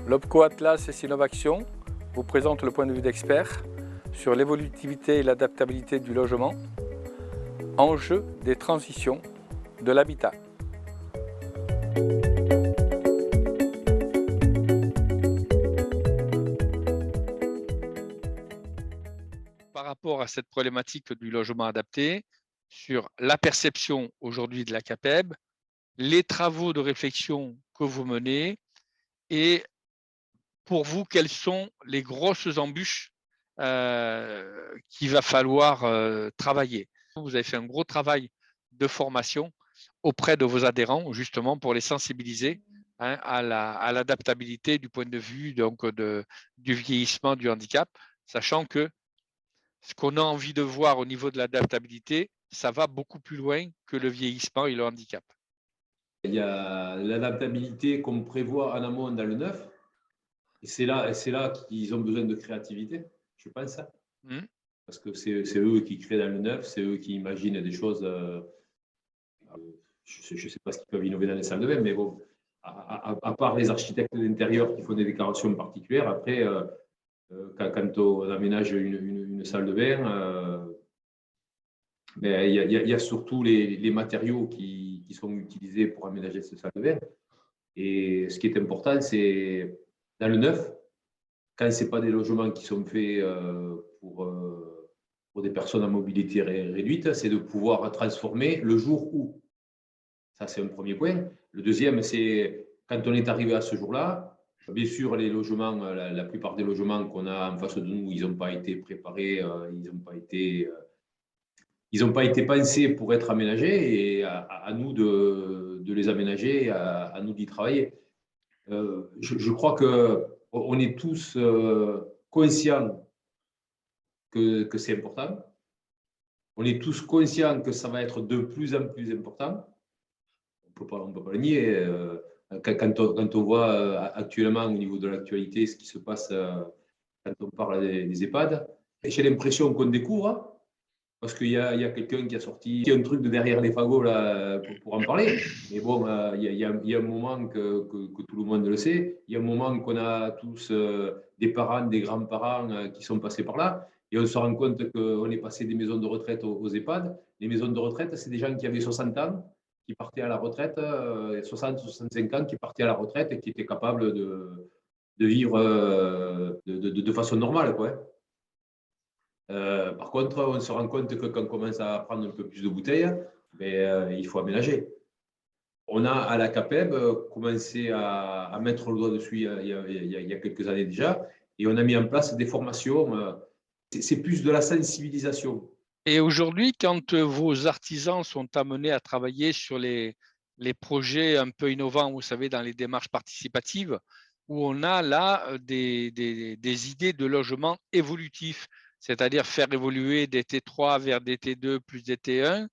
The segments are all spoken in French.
L'Opco Atlas et Sinovaction vous présente le point de vue d'expert sur l'évolutivité et l'adaptabilité du logement, enjeu des transitions de l'habitat. Par rapport à cette problématique du logement adapté, sur la perception aujourd'hui de la CAPEB, les travaux de réflexion que vous menez et pour vous, quelles sont les grosses embûches qu'il va falloir travailler? Vous avez fait un gros travail de formation auprès de vos adhérents, justement pour les sensibiliser à l'adaptabilité du point de vue du vieillissement, du handicap, sachant que ce qu'on a envie de voir au niveau de l'adaptabilité, ça va beaucoup plus loin que le vieillissement et le handicap. Il y a l'adaptabilité qu'on prévoit en amont dans le neuf. Et c'est là qu'ils ont besoin de créativité, je pense ça. Parce que c'est eux qui créent dans le neuf, c'est eux qui imaginent des choses. Je ne sais pas ce qu'ils peuvent innover dans les salles de bain, mais bon, à part les architectes d'intérieur qui font des décorations particulières, après, quand on aménage une salle de bain, il y a surtout les matériaux qui sont utilisés pour aménager cette salle de bain. Et ce qui est important, c'est dans le neuf, quand ce n'est pas des logements qui sont faits pour des personnes à mobilité réduite, c'est de pouvoir transformer le jour où. Ça, c'est un premier point. Le deuxième, c'est quand on est arrivé à ce jour-là, bien sûr, les logements, la plupart des logements qu'on a en face de nous, ils n'ont pas été préparés, ils n'ont pas été pensés pour être aménagés et à nous de les aménager, à nous d'y travailler. Je crois qu'on est tous conscients que c'est important. On est tous conscients que ça va être de plus en plus important. On ne peut pas le nier. Quand on voit actuellement au niveau de l'actualité ce qui se passe quand on parle des EHPAD, j'ai l'impression qu'on découvre. Parce qu'il y a quelqu'un qui a sorti un truc de derrière les fagots là, pour en parler. Mais bon, il y a un moment que tout le monde le sait. Il y a un moment qu'on a tous des parents, des grands-parents qui sont passés par là. Et on se rend compte qu'on est passé des maisons de retraite aux EHPAD. Les maisons de retraite, c'est des gens qui avaient 60 ans, qui partaient à la retraite, 60, 65 ans, qui partaient à la retraite et qui étaient capables de vivre de façon normale, quoi. Par contre, on se rend compte que quand on commence à prendre un peu plus de bouteilles, il faut aménager. On a à la CAPEB commencé à mettre le doigt dessus il y a quelques années déjà, et on a mis en place des formations. C'est plus de la sensibilisation. Et aujourd'hui, quand vos artisans sont amenés à travailler sur les projets un peu innovants, vous savez, dans les démarches participatives, où on a là des idées de logement évolutif, c'est-à-dire faire évoluer des T3 vers des T2 plus des T1.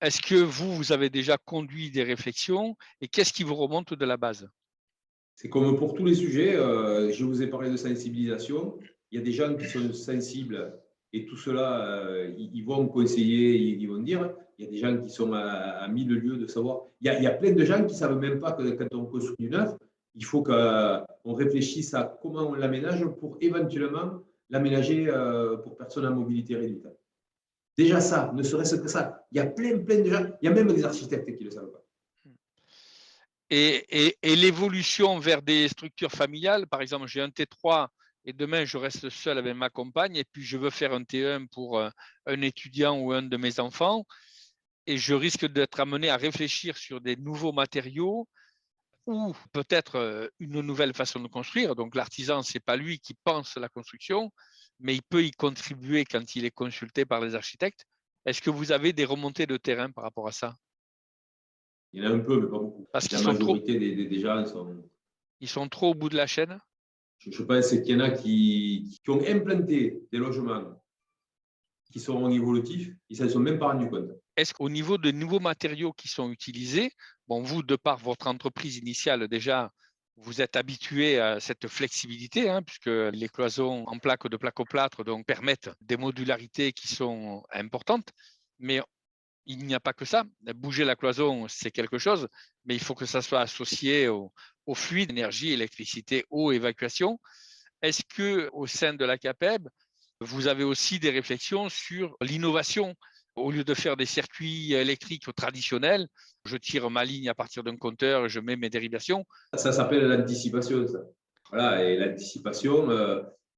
Est-ce que vous avez déjà conduit des réflexions et qu'est-ce qui vous remonte de la base? C'est comme pour tous les sujets, je vous ai parlé de sensibilisation. Il y a des gens qui sont sensibles et tout cela, ils vont conseiller, ils vont dire. Il y a des gens qui sont à 1000 lieues de savoir. Il y a plein de gens qui ne savent même pas que quand on construit du neuf, il faut qu'on réfléchisse à comment on l'aménage pour éventuellement l'aménager pour personnes à mobilité réduite. Déjà ça, ne serait-ce que ça. Il y a plein de gens, il y a même des architectes qui ne le savent pas. Et l'évolution vers des structures familiales, par exemple, j'ai un T3 et demain je reste seul avec ma compagne et puis je veux faire un T1 pour un étudiant ou un de mes enfants et je risque d'être amené à réfléchir sur des nouveaux matériaux ou peut-être une nouvelle façon de construire. Donc l'artisan, ce n'est pas lui qui pense la construction, mais il peut y contribuer quand il est consulté par les architectes. Est-ce que vous avez des remontées de terrain par rapport à ça? Il y en a un peu, mais pas beaucoup. Parce La qu'ils sont trop, majorité des gens sont. ils sont trop au bout de la chaîne? Je pense qu'il y en a qui ont implanté des logements qui sont évolutifs, ils ne s'en sont même pas rendus compte. Est-ce qu'au niveau des nouveaux matériaux qui sont utilisés, bon, vous, de par votre entreprise initiale, déjà, vous êtes habitué à cette flexibilité, hein, puisque les cloisons en plaques de placo-plâtre donc, permettent des modularités qui sont importantes. Mais il n'y a pas que ça. Bouger la cloison, c'est quelque chose, mais il faut que ça soit associé au fluide, énergie, électricité, eau, évacuation. Est-ce qu'au sein de la CAPEB, vous avez aussi des réflexions sur l'innovation? Au lieu de faire des circuits électriques traditionnels, je tire ma ligne à partir d'un compteur et je mets mes dérivations. Ça s'appelle l'anticipation, ça. Voilà, et l'anticipation,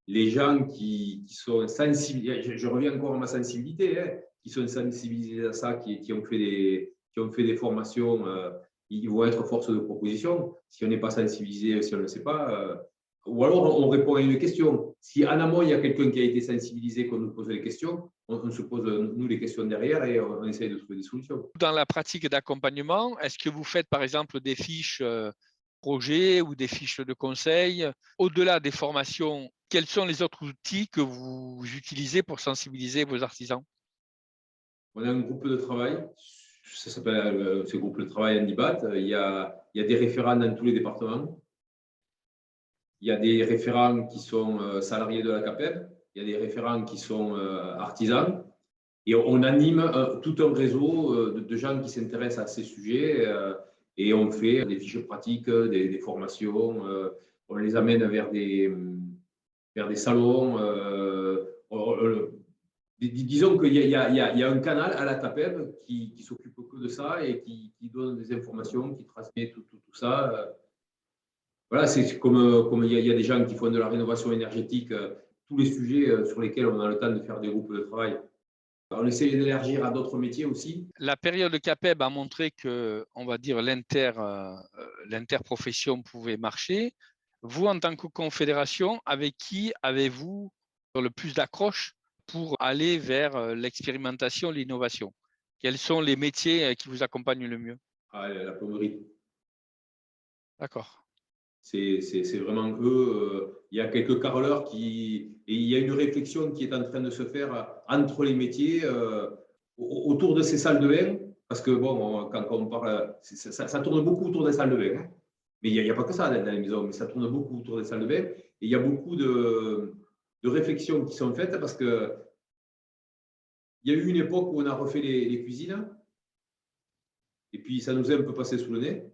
les gens qui sont sensibilisés, je reviens encore à ma sensibilité, hein, qui sont sensibilisés à ça, qui ont fait des formations, ils vont être force de proposition. Si on n'est pas sensibilisé, si on ne le sait pas, ou alors on répond à une question. Si en amont, il y a quelqu'un qui a été sensibilisé, qu'on nous pose les questions, on se pose, nous, les questions derrière et on essaye de trouver des solutions. Dans la pratique d'accompagnement, est-ce que vous faites par exemple des fiches projets ou des fiches de conseil? Au-delà des formations, quels sont les autres outils que vous utilisez pour sensibiliser vos artisans? On a un groupe de travail, ça s'appelle ce groupe de travail Handibat. Il y a des référents dans tous les départements. Il y a des référents qui sont salariés de la CAPEB, il y a des référents qui sont artisans. Et on anime tout un réseau de gens qui s'intéressent à ces sujets et on fait des fiches pratiques, des formations. On les amène vers des salons. Disons qu'il y a un canal à la CAPEB qui s'occupe que de ça et qui donne des informations, qui transmet tout ça. Voilà, c'est comme il y a des gens qui font de la rénovation énergétique, tous les sujets sur lesquels on a le temps de faire des groupes de travail. On essaie d'élargir à d'autres métiers aussi. La période CAPEB a montré que, on va dire, l'interprofession pouvait marcher. Vous, en tant que confédération, avec qui avez-vous le plus d'accroche pour aller vers l'expérimentation, l'innovation? Quels sont les métiers qui vous accompagnent le mieux? La plomberie. D'accord. C'est vraiment eux. Il y a quelques carreleurs et il y a une réflexion qui est en train de se faire entre les métiers autour de ces salles de bain. Parce que bon, quand on parle, ça tourne beaucoup autour des salles de bain. Hein. Mais il n'y a pas que ça dans les maisons, mais ça tourne beaucoup autour des salles de bain. Et il y a beaucoup de réflexions qui sont faites parce que il y a eu une époque où on a refait les cuisines. Et puis ça nous est un peu passé sous le nez.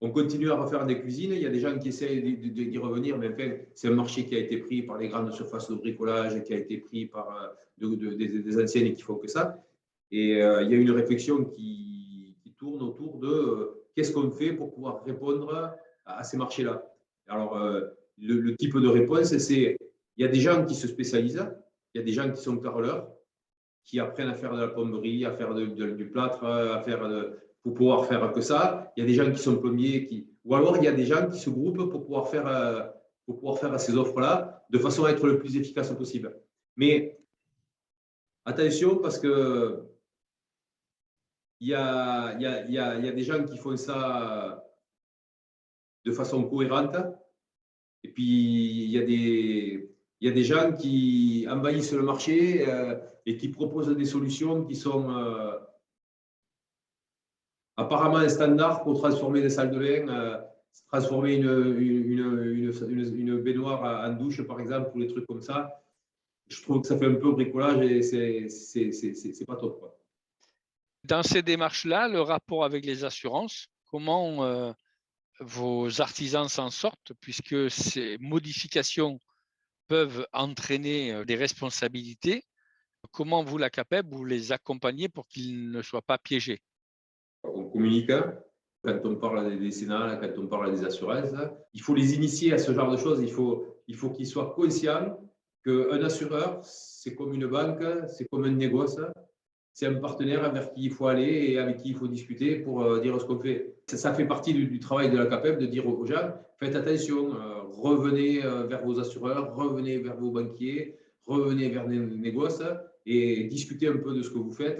On continue à refaire des cuisines. Il y a des gens qui essayent d'y revenir, mais enfin, c'est un marché qui a été pris par les grandes surfaces de bricolage, qui a été pris par des anciennes qui font que ça. Et il y a une réflexion qui tourne autour de qu'est-ce qu'on fait pour pouvoir répondre à ces marchés-là. Alors, le type de réponse, c'est il y a des gens qui se spécialisent, il y a des gens qui sont carreleurs, qui apprennent à faire de la plomberie, à faire du plâtre, pour pouvoir faire que ça. Il y a des gens qui sont plombiers, ou alors il y a des gens qui se groupent pour pouvoir faire ces offres-là de façon à être le plus efficace possible. Mais attention, parce que il y a des gens qui font ça de façon cohérente, et puis il y a des gens qui envahissent le marché et qui proposent des solutions qui sont apparemment un standard pour transformer des salles de bain, transformer une baignoire en douche, par exemple, ou des trucs comme ça. Je trouve que ça fait un peu bricolage et c'est pas top, quoi. Dans ces démarches-là, le rapport avec les assurances, comment vos artisans s'en sortent, puisque ces modifications peuvent entraîner des responsabilités? Comment vous, la CAPEB, vous les accompagnez pour qu'ils ne soient pas piégés? On communique quand on parle des décennales, quand on parle des assurances. Il faut les initier à ce genre de choses. Il faut qu'ils soient conscients qu'un assureur, c'est comme une banque, c'est comme un négoce. C'est un partenaire vers qui il faut aller et avec qui il faut discuter pour dire ce qu'on fait. Ça fait partie du travail de la CAPEB de dire aux gens, faites attention, revenez vers vos assureurs, revenez vers vos banquiers, revenez vers les négoces et discutez un peu de ce que vous faites.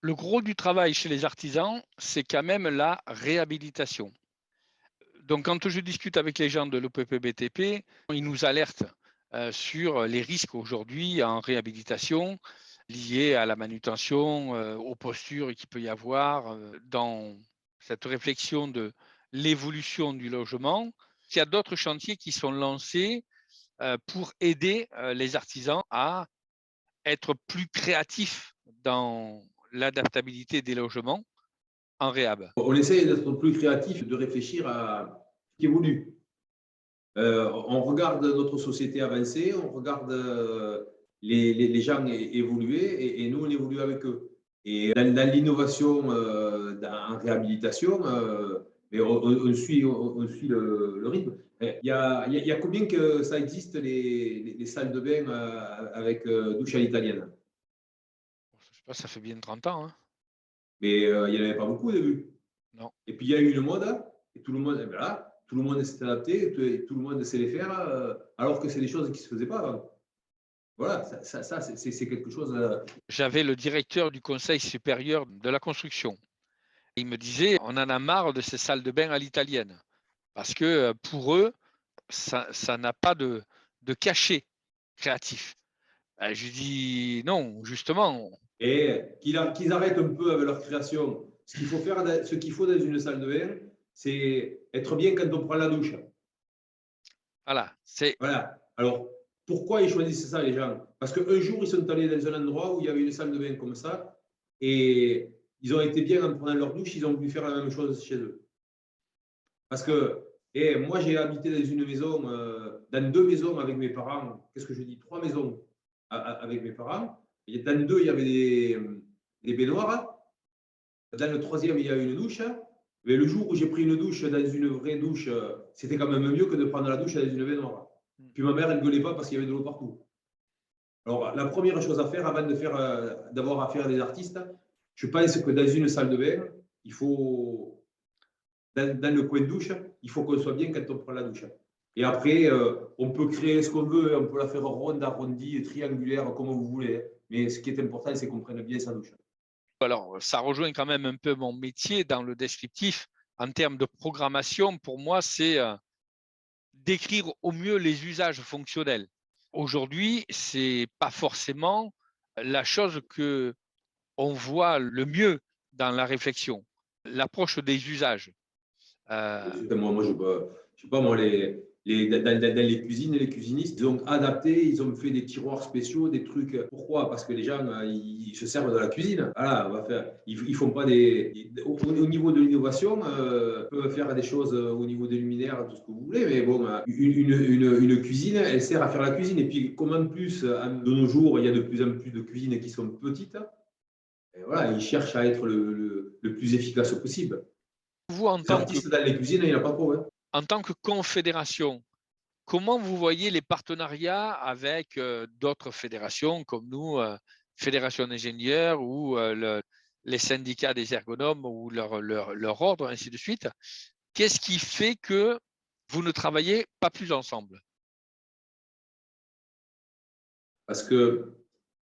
Le gros du travail chez les artisans, c'est quand même la réhabilitation. Donc, quand je discute avec les gens de l'OPP-BTP, ils nous alertent sur les risques aujourd'hui en réhabilitation liés à la manutention, aux postures qu'il peut y avoir dans cette réflexion de l'évolution du logement. Il y a d'autres chantiers qui sont lancés pour aider les artisans à être plus créatifs dans l'adaptabilité des logements en réhab. On essaie d'être plus créatif, de réfléchir à ce qui évolue. On regarde notre société avancer, on regarde les gens évoluer et nous, on évolue avec eux. Et dans l'innovation en réhabilitation, mais on suit le rythme. Il y a combien que ça existe, les salles de bain avec douche à l'italienne? Je sais pas, ça fait bien 30 ans, hein. Mais il n'y en avait pas beaucoup au début. Non. Et puis il y a eu une mode, et tout le monde, voilà, tout le monde s'est adapté, tout le monde sait les faire, alors que c'est des choses qui ne se faisaient pas avant. Voilà, ça c'est quelque chose. J'avais le directeur du Conseil supérieur de la construction. Il me disait, on en a marre de ces salles de bain à l'italienne, parce que pour eux, ça n'a pas de cachet créatif. Je lui dis, non, justement. Et qu'ils arrêtent un peu avec leur création. Ce qu'il faut faire, ce qu'il faut dans une salle de bain, c'est être bien quand on prend la douche. Voilà, c'est Voilà. Alors, pourquoi ils choisissent ça, les gens? Parce qu'un jour, ils sont allés dans un endroit où il y avait une salle de bain comme ça, et ils ont été bien en prenant leur douche, ils ont voulu faire la même chose chez eux. Parce que moi, j'ai habité dans une maison, dans deux maisons avec mes parents. Qu'est-ce que je dis? Trois maisons avec mes parents. Et dans deux, il y avait des baignoires. Dans le troisième, il y a une douche. Mais le jour où j'ai pris une douche dans une vraie douche, c'était quand même mieux que de prendre la douche dans une baignoire. Puis ma mère, elle ne gueulait pas parce qu'il y avait de l'eau partout. Alors, la première chose à faire avant d'avoir affaire à des artistes, je pense que dans une salle de bain, il faut, dans le coin de douche, il faut qu'on soit bien quand on prend la douche. Et après, on peut créer ce qu'on veut, on peut la faire ronde, arrondie, triangulaire, comme vous voulez. Mais ce qui est important, c'est qu'on prenne bien sa douche. alors, ça rejoint quand même un peu mon métier dans le descriptif. En termes de programmation, pour moi, c'est décrire au mieux les usages fonctionnels. Aujourd'hui, c'est pas forcément la chose que on voit le mieux dans la réflexion, l'approche des usages. Moi, je sais pas, moi, dans les cuisines, les cuisinistes, ils ont adapté, ils ont fait des tiroirs spéciaux, des trucs. Pourquoi? Parce que les gens, ils se servent de la cuisine. Voilà, ils font pas au niveau de l'innovation, ils peuvent faire des choses au niveau des luminaires, tout ce que vous voulez, mais bon, une cuisine, elle sert à faire la cuisine. Et puis, comme en plus, de nos jours, il y a de plus en plus de cuisines qui sont petites, et voilà, ils cherchent à être le plus efficace possible. Vous, Les artistes dans les cuisines, il n'y en a pas trop. Hein. en tant que confédération, comment vous voyez les partenariats avec d'autres fédérations comme nous, Fédération d'ingénieurs ou les syndicats des ergonomes ou leur ordre, ainsi de suite? Qu'est-ce qui fait que vous ne travaillez pas plus ensemble? Parce que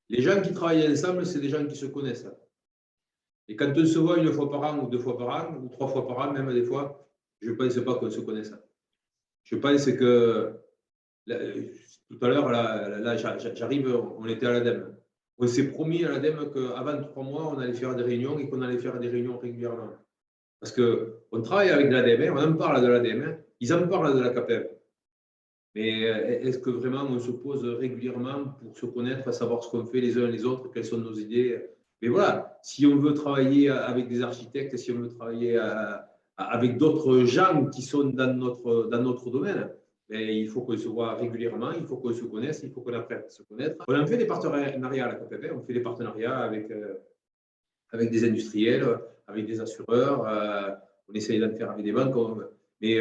les gens qui travaillent ensemble, c'est des gens qui se connaissent. Et quand on se voit une fois par an ou deux fois par an, ou trois fois par an, même des fois, je ne pense pas qu'on se connaisse. Je pense que tout à l'heure, là j'arrive, on était à l'ADEME. On s'est promis à l'ADEME qu'avant 3 mois, on allait faire des réunions et qu'on allait faire des réunions régulièrement. Parce qu'on travaille avec l'ADEME, on en parle de l'ADEME, ils en parlent de la CAPEB. Mais est-ce que vraiment on se pose régulièrement pour se connaître, savoir ce qu'on fait les uns les autres, quelles sont nos idées? Mais voilà, si on veut travailler avec des architectes, si on veut travailler avec d'autres gens qui sont dans notre domaine, ben, il faut qu'on se voit régulièrement, il faut qu'on se connaisse, il faut qu'on apprenne à se connaître. On en fait des partenariats à la KPP, on fait des partenariats avec des industriels, avec des assureurs, on essaye d'en faire avec des banques. Mais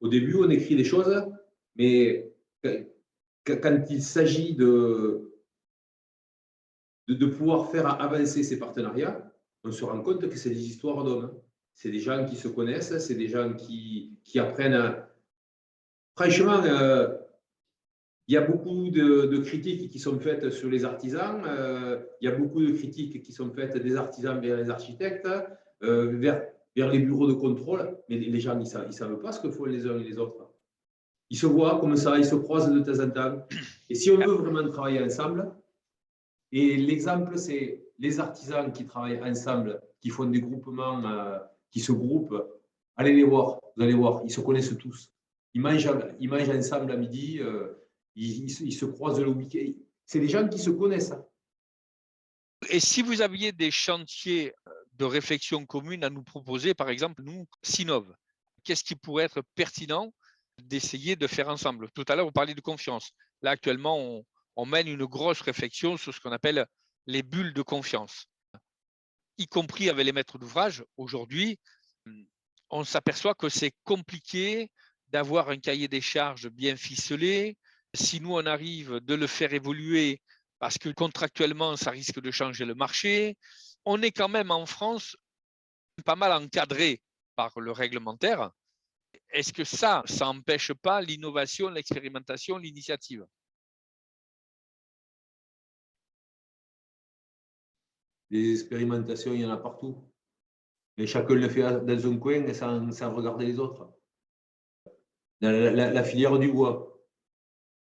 au début, on écrit des choses, mais quand il s'agit de pouvoir faire avancer ces partenariats, on se rend compte que c'est des histoires d'hommes. c'est des gens qui se connaissent, c'est des gens qui apprennent. Franchement, il y a beaucoup de critiques qui sont faites sur les artisans, il y a beaucoup de critiques qui sont faites des artisans vers les architectes, vers les bureaux de contrôle, mais les gens, ils ne savent pas ce que font les uns et les autres. Ils se voient comme ça, ils se croisent de temps en temps. Et si on veut vraiment travailler ensemble, et l'exemple, c'est les artisans qui travaillent ensemble, qui font des groupements, qui se groupent, allez les voir, vous allez voir, ils se connaissent tous. Ils mangent ensemble à midi, ils se croisent le week-end. C'est des gens qui se connaissent. Et si vous aviez des chantiers de réflexion commune à nous proposer, par exemple, nous, Sinov, qu'est-ce qui pourrait être pertinent d'essayer de faire ensemble? Tout à l'heure, vous parliez de confiance. Là, actuellement, on mène une grosse réflexion sur ce qu'on appelle les bulles de confiance, y compris avec les maîtres d'ouvrage. Aujourd'hui, on s'aperçoit que c'est compliqué d'avoir un cahier des charges bien ficelé. Si nous, on arrive de le faire évoluer, parce que contractuellement, ça risque de changer le marché, on est quand même en France pas mal encadré par le réglementaire. Est-ce que ça n'empêche pas l'innovation, l'expérimentation, l'initiative? Les expérimentations, il y en a partout. Et chacun le fait dans un coin sans regarder les autres. La filière du bois.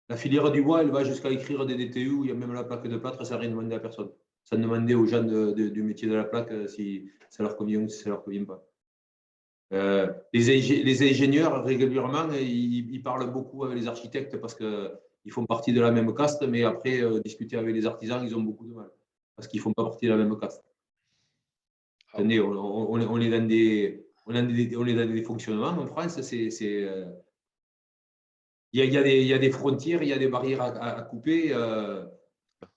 La filière du bois, elle va jusqu'à écrire des DTU où il y a même la plaque de plâtre, ça n'a rien demandé à personne. Ça demandait aux gens du métier de la plaque si ça leur convient ou si ça ne leur convient pas. Les ingénieurs, régulièrement, ils parlent beaucoup avec les architectes parce qu'ils font partie de la même caste, mais après, discuter avec les artisans, ils ont beaucoup de mal parce qu'ils ne font pas partie de la même caste. Attendez, on est dans des fonctionnements en France, il y a des frontières, il y a des barrières à couper.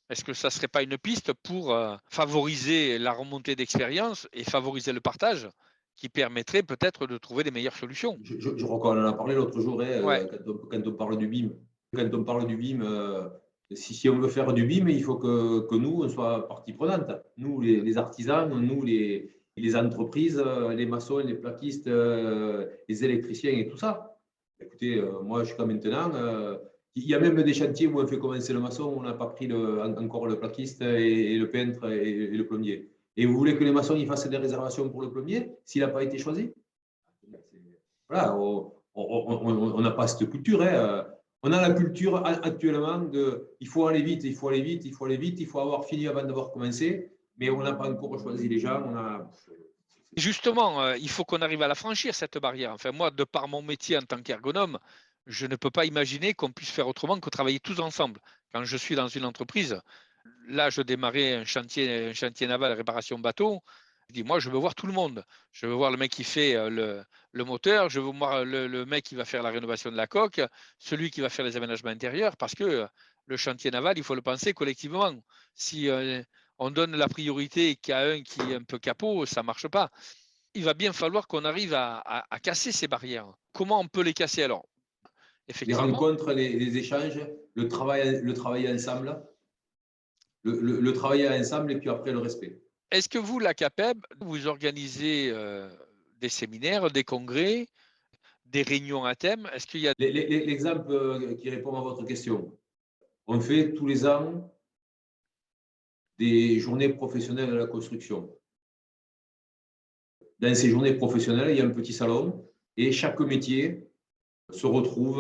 Est-ce que ça ne serait pas une piste pour favoriser la remontée d'expérience et favoriser le partage qui permettrait peut-être de trouver des meilleures solutions? Je crois qu'on en a parlé l'autre jour, Ouais. quand on parle du BIM. Quand on parle du BIM, si on veut faire du BIM, il faut que nous, on soit partie prenante. Nous, les artisans, nous, les entreprises, les maçons, les plaquistes, les électriciens et tout ça. Écoutez, moi, jusqu'à maintenant, il y a même des chantiers où on fait commencer le maçon, on n'a pas pris encore le plaquiste et le peintre et le plombier. Et vous voulez que les maçons ils fassent des réservations pour le plombier s'il n'a pas été choisi? Voilà, on n'a pas cette culture. Hein. On a la culture actuellement de il faut aller vite, il faut aller vite, il faut aller vite, il faut avoir fini avant d'avoir commencé, mais on n'a pas encore choisi les gens. Justement, il faut qu'on arrive à la franchir, cette barrière. Enfin, moi, de par mon métier en tant qu'ergonome, je ne peux pas imaginer qu'on puisse faire autrement que travailler tous ensemble. Quand je suis dans une entreprise, là, je démarrais un chantier naval, réparation bateau. Je dis, moi, je veux voir tout le monde. Je veux voir le mec qui fait le moteur, je veux voir le mec qui va faire la rénovation de la coque, celui qui va faire les aménagements intérieurs, parce que le chantier naval, il faut le penser collectivement. Si on donne la priorité qu'à un qui est un peu capot, ça ne marche pas. Il va bien falloir qu'on arrive à casser ces barrières. Comment on peut les casser alors? Les rencontres, les échanges, le travail ensemble, le travail ensemble et puis après le respect. Est-ce que vous, la CAPEB, vous organisez des séminaires, des congrès, des réunions à thème? Est-ce qu'il y a l'exemple qui répond à votre question? On fait tous les ans des journées professionnelles de la construction. Dans ces journées professionnelles, il y a un petit salon et chaque métier se retrouve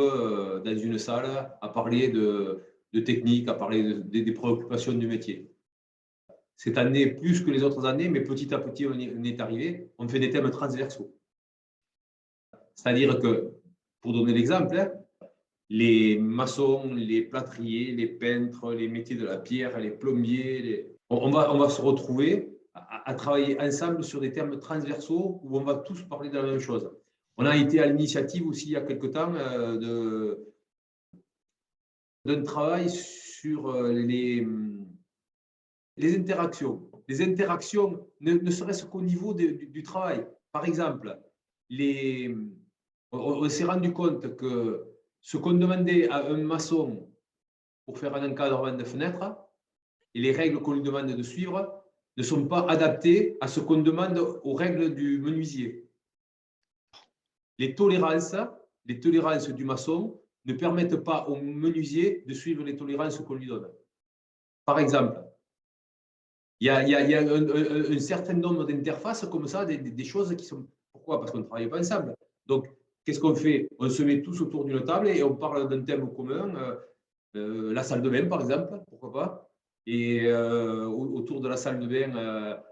dans une salle à parler de technique, à parler des préoccupations du métier. Cette année, plus que les autres années, mais petit à petit, on est arrivé, on fait des thèmes transversaux. C'est-à-dire que, pour donner l'exemple, hein, les maçons, les plâtriers, les peintres, les métiers de la pierre, les plombiers, on va se retrouver à travailler ensemble sur des thèmes transversaux où on va tous parler de la même chose. On a été à l'initiative aussi il y a quelque temps d'un travail sur les interactions. Les interactions, ne serait-ce qu'au niveau du travail. Par exemple, on s'est rendu compte que ce qu'on demandait à un maçon pour faire un encadrement de fenêtre et les règles qu'on lui demande de suivre ne sont pas adaptées à ce qu'on demande aux règles du menuisier. les tolérances du maçon ne permettent pas au menuisier de suivre les tolérances qu'on lui donne. Par exemple, il y a un certain nombre d'interfaces comme ça, des choses qui sont… Pourquoi? Parce qu'on ne travaille pas ensemble. Donc, qu'est-ce qu'on fait? On se met tous autour d'une table et on parle d'un thème commun. La salle de bain, par exemple, pourquoi pas? Et autour de la salle de bain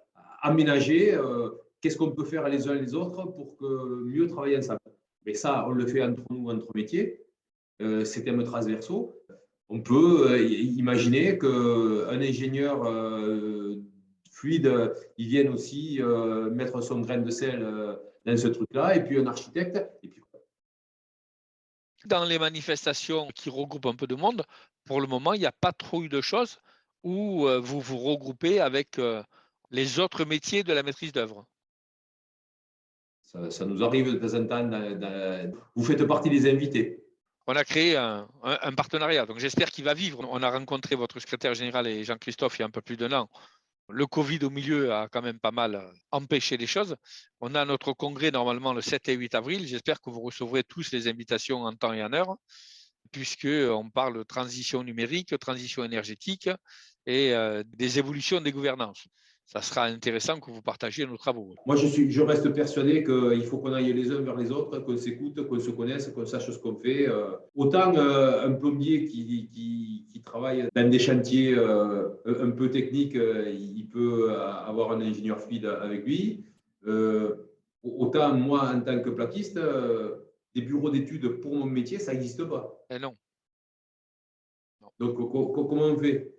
aménagée, qu'est-ce qu'on peut faire les uns et les autres pour que mieux travailler ensemble? Mais ça, on le fait entre nous, entre métiers. Ces thèmes transversaux. On peut imaginer qu'un ingénieur fluide, il vienne aussi mettre son grain de sel dans ce truc-là, et puis un architecte. Et puis… Dans les manifestations qui regroupent un peu de monde, pour le moment, il n'y a pas trop eu de choses où vous vous regroupez avec les autres métiers de la maîtrise d'œuvre. Ça nous arrive de temps en temps. Vous faites partie des invités. On a créé un partenariat, donc j'espère qu'il va vivre. On a rencontré votre secrétaire général et Jean-Christophe il y a un peu plus d'un an. Le Covid au milieu a quand même pas mal empêché les choses. On a notre congrès normalement le 7 et 8 avril. J'espère que vous recevrez tous les invitations en temps et en heure, puisqu'on parle de transition numérique, transition énergétique et des évolutions des gouvernances. Ça sera intéressant que vous partagiez nos travaux. Moi, je reste persuadé qu'il faut qu'on aille les uns vers les autres, qu'on s'écoute, qu'on se connaisse, qu'on sache ce qu'on fait. Autant un plombier qui travaille dans des chantiers un peu techniques, il peut avoir un ingénieur fluide avec lui. Autant moi, en tant que plaquiste, des bureaux d'études pour mon métier, ça n'existe pas. Et non. Donc, comment on fait?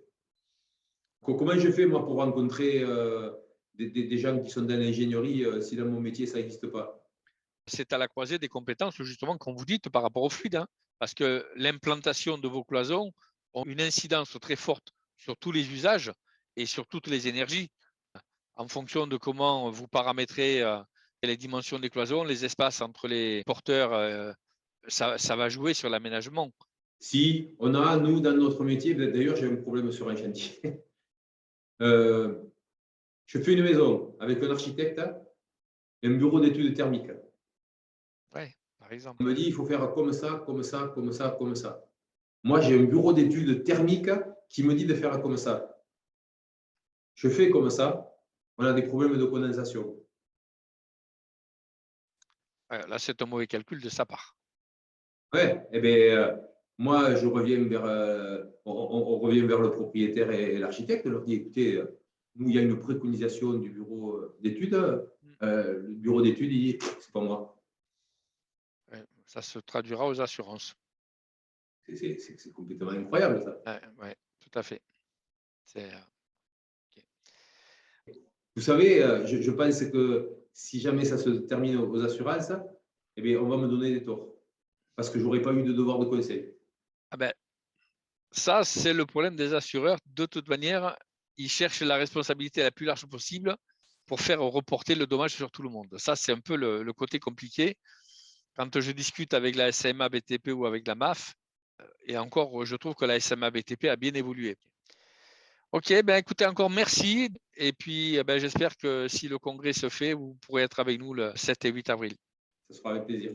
Comment je fais, moi, pour rencontrer des gens qui sont dans l'ingénierie si dans mon métier, ça n'existe pas? C'est à la croisée des compétences, justement, comme vous dites, par rapport au fluide, hein, parce que l'implantation de vos cloisons ont une incidence très forte sur tous les usages et sur toutes les énergies. En fonction de comment vous paramétrez les dimensions des cloisons, les espaces entre les porteurs, ça va jouer sur l'aménagement. Si on a, nous, dans notre métier, d'ailleurs, j'ai un problème sur un chantier. Je fais une maison avec un architecte et un bureau d'études thermiques. Oui, par exemple. On me dit, il faut faire comme ça, comme ça, comme ça, comme ça. Moi, j'ai un bureau d'études thermiques qui me dit de faire comme ça. Je fais comme ça, on a des problèmes de condensation. Là, c'est un mauvais calcul de sa part. Ouais, eh bien, moi, je reviens vers, on revient vers le propriétaire et l'architecte. On leur dit, écoutez, nous, il y a une préconisation du bureau d'études. Le bureau d'études, il dit, c'est pas moi. Ouais, ça se traduira aux assurances. C'est complètement incroyable, ça. Oui, tout à fait. Okay. Vous savez, je pense que si jamais ça se termine aux assurances, eh bien, on va me donner des torts parce que je n'aurai pas eu de devoir de conseil. Ah ben, ça, c'est le problème des assureurs. De toute manière, ils cherchent la responsabilité la plus large possible pour faire reporter le dommage sur tout le monde. Ça, c'est un peu le côté compliqué. Quand je discute avec la SMA BTP ou avec la MAF, et encore, je trouve que la SMA BTP a bien évolué. Ok, ben écoutez, encore merci. Et puis, ben, j'espère que si le congrès se fait, vous pourrez être avec nous le 7 et 8 avril. Ça sera avec plaisir.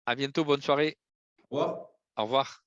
À bientôt, bonne soirée. Au revoir. Au revoir.